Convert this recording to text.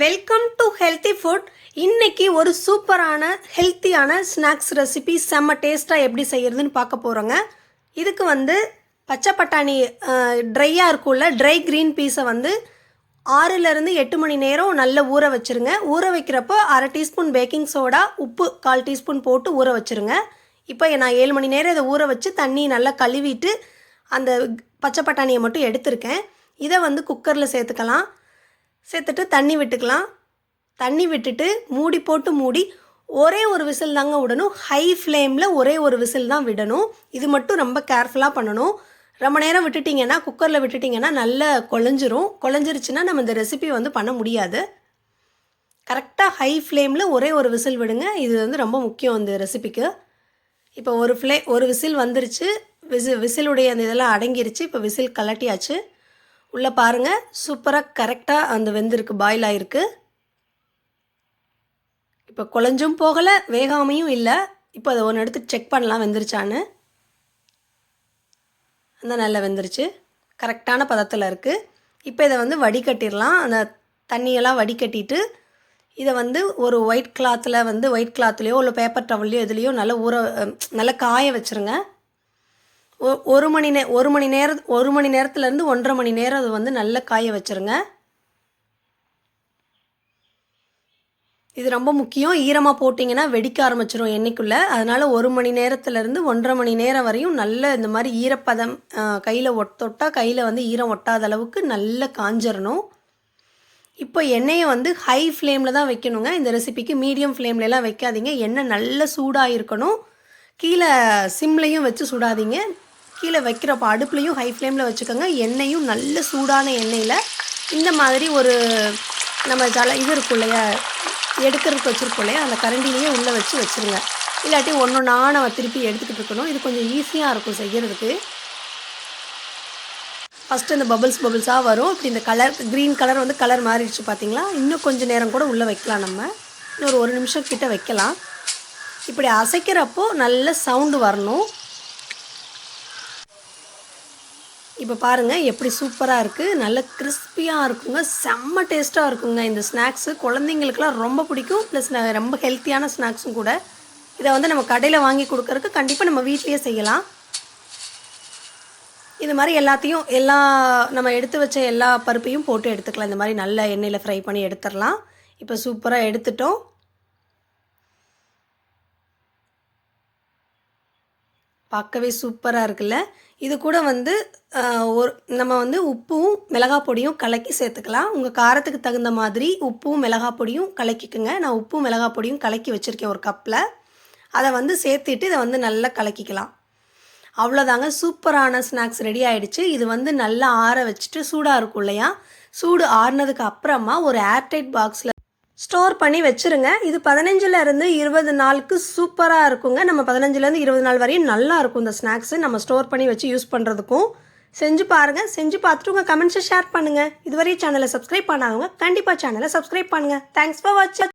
Welcome to healthy food. இன்னைக்கு ஒரு சூப்பரான ஹெல்த்தியான ஸ்நாக்ஸ் ரெசிபி செம்ம டேஸ்ட்டாக எப்படி செய்யறதுன்னு பார்க்க போகிறோங்க. இதுக்கு பச்சை பட்டாணி ட்ரையாக இருக்கும்ல, ட்ரை க்ரீன் பீஸை 6லேருந்து 8 மணி நேரம் நல்லா ஊற வச்சுருங்க. ஊற வைக்கிறப்போ 1/2 டீஸ்பூன் பேக்கிங் சோடா, உப்பு 1/4 டீஸ்பூன் போட்டு ஊற வச்சுருங்க. இப்போ நான் 7 மணி நேரம் இதை ஊற வச்சு தண்ணி நல்லா கழுவிட்டு அந்த பச்சை பட்டாணியை மட்டும் எடுத்திருக்கேன். இதை குக்கரில் சேர்த்துக்கலாம். சேர்த்துட்டு தண்ணி விட்டுக்கலாம். தண்ணி விட்டுட்டு மூடி போட்டு மூடி ஒரே ஒரு விசில் தாங்க விடணும். ஹை ஃப்ளேமில் ஒரே ஒரு விசில் தான் விடணும். இது மட்டும் ரொம்ப கேர்ஃபுல்லாக பண்ணணும். ரொம்ப நேரம் விட்டுட்டிங்கன்னா, குக்கரில் விட்டுட்டிங்கன்னா நல்லா குழஞ்சிரும். குழஞ்சிருச்சுன்னா நம்ம இந்த ரெசிபி பண்ண முடியாது. கரெக்டாக ஹை ஃப்ளேமில் ஒரே ஒரு விசில் விடுங்க. இது ரொம்ப முக்கியம் இந்த ரெசிபிக்கு. இப்போ ஒரு விசில் வந்துருச்சு. விசிலுடைய அந்த இதெல்லாம் அடங்கிருச்சு. இப்போ விசில் கலட்டியாச்சு. உள்ளே பாருங்கள், சூப்பராக கரெக்டாக அந்த வெந்திருக்கு, பாயில் ஆகிருக்கு. இப்போ குழஞ்சும் போகலை, வேகாமையும் இல்லை. இப்போ அதை ஒன்று எடுத்து செக் பண்ணலாம் வெந்துருச்சான்னு. அந்த நல்லா வெந்துருச்சு, கரெக்டான பதத்தில் இருக்குது. இப்போ இதை வடிகட்டிடலாம். அந்த தண்ணியெல்லாம் வடிகட்டிட்டு இதை ஒரு ஒயிட் கிளாத்தில் ஒயிட் கிளாத்லேயோ இல்லை பேப்பர் டவல்லையோ எதுலேயோ நல்லா காய வச்சுருங்க. ஒரு மணி நேரத்துலேருந்து 1.5 மணி நேரம் அது நல்லா காய வச்சுருங்க. இது ரொம்ப முக்கியம். ஈரமாக போட்டிங்கன்னா வெடிக்க ஆரம்பிச்சிடும் எண்ணெய்க்குள்ளே. அதனால் 1 மணி நேரத்துலேருந்து 1.5 மணி நேரம் வரையும் நல்ல இந்த மாதிரி ஈரப்பதம் கையில் தொட்டால் கையில் ஈரம் ஒட்டாத அளவுக்கு நல்லா காஞ்சிடணும். இப்போ எண்ணெயை ஹை ஃப்ளேமில் தான் வைக்கணுங்க. இந்த ரெசிபிக்கு மீடியம் ஃப்ளேம்லலாம் வைக்காதீங்க. எண்ணெய் நல்ல சூடாக இருக்கணும். கீழே சிம்லையும் வச்சு சுடாதீங்க. கீழே வைக்கிறப்போ அடுப்புலையும் ஹை ஃப்ளேமில் வச்சுக்கோங்க. எண்ணெயும் நல்ல சூடான எண்ணெயில் இந்த மாதிரி ஒரு நம்ம இது இருக்கும் இல்லையா, எடுக்கிறதுக்கு வச்சுருக்கோம் இல்லையா, அந்த கரண்டிலேயே உள்ளே வச்சுருங்க. இல்லாட்டி ஒன்றா நம்ம திருப்பி எடுத்துக்கிட்டு இருக்கணும். இது கொஞ்சம் ஈஸியாக இருக்கும் செய்கிறதுக்கு. ஃபஸ்ட்டு இந்த பபுள்ஸாக வரும். இப்படி இந்த கலர் க்ரீன் கலர் கலர் மாறிடுச்சு பார்த்தீங்களா. இன்னும் கொஞ்சம் நேரம் கூட உள்ளே வைக்கலாம். நம்ம இன்னும் ஒரு நிமிஷம் கிட்ட வைக்கலாம். இப்படி அசைக்கிறப்போ நல்ல சவுண்டு வரணும். இப்போ பாருங்கள் எப்படி சூப்பராக இருக்குது. நல்ல கிறிஸ்பியாக இருக்குங்க. செம்ம டேஸ்ட்டாக இருக்குங்க இந்த ஸ்நாக்ஸு. குழந்தைங்களுக்குலாம் ரொம்ப பிடிக்கும். ப்ளஸ் ரொம்ப ஹெல்த்தியான ஸ்நாக்ஸும் கூட. இதை நம்ம கடையில் வாங்கி கொடுக்கறதுக்கு கண்டிப்பாக நம்ம வீட்லேயே செய்யலாம். இது மாதிரி நம்ம எடுத்து வச்ச எல்லா பருப்பையும் போட்டு எடுத்துக்கலாம். இந்த மாதிரி நல்ல எண்ணெயில் ஃப்ரை பண்ணி எடுத்துடலாம். இப்போ சூப்பராக எடுத்துட்டோம். பார்க்கவே சூப்பராக இருக்குல்ல. இது கூட நம்ம உப்பும் மிளகாய் பொடியும் கலக்கி சேர்த்துக்கலாம். உங்கள் காரத்துக்கு தகுந்த மாதிரி உப்பும் மிளகாய் பொடியும் கலக்கிக்குங்க. நான் உப்பும் மிளகாய் பொடியும் கலக்கி வச்சுருக்கேன் ஒரு கப்பில். அதை சேர்த்துட்டு இதை நல்லா கலக்கிக்கலாம். அவ்வளோதாங்க, சூப்பரான ஸ்நாக்ஸ் ரெடி ஆகிடுச்சு. இது நல்லா ஆற வச்சுட்டு சூடாக இருக்கும் இல்லையா, சூடு ஆறுனதுக்கு அப்புறமா ஒரு ஏர்டைட் பாக்ஸில் ஸ்டோர் பண்ணி வச்சுருங்க. இது 15லேருந்து 20 நாளுக்கு சூப்பராக இருக்குங்க. நம்ம 15லேருந்து 20 நாள் வரையும் நல்லா இருக்கும் இந்த ஸ்நாக்ஸு. நம்ம ஸ்டோர் பண்ணி வச்சு யூஸ் பண்ணுறதுக்கும். செஞ்சு பாருங்கள். செஞ்சு பார்த்துட்டு உங்கள் கமெண்ட்ஸை ஷேர் பண்ணுங்கள். இதுவரை சேனலை சப்ஸ்கிரைப் பண்ணாதவங்க கண்டிப்பாக சேனலை சப்ஸ்கிரைப் பண்ணுங்கள். தேங்க்ஸ் ஃபார் வாட்சிங்.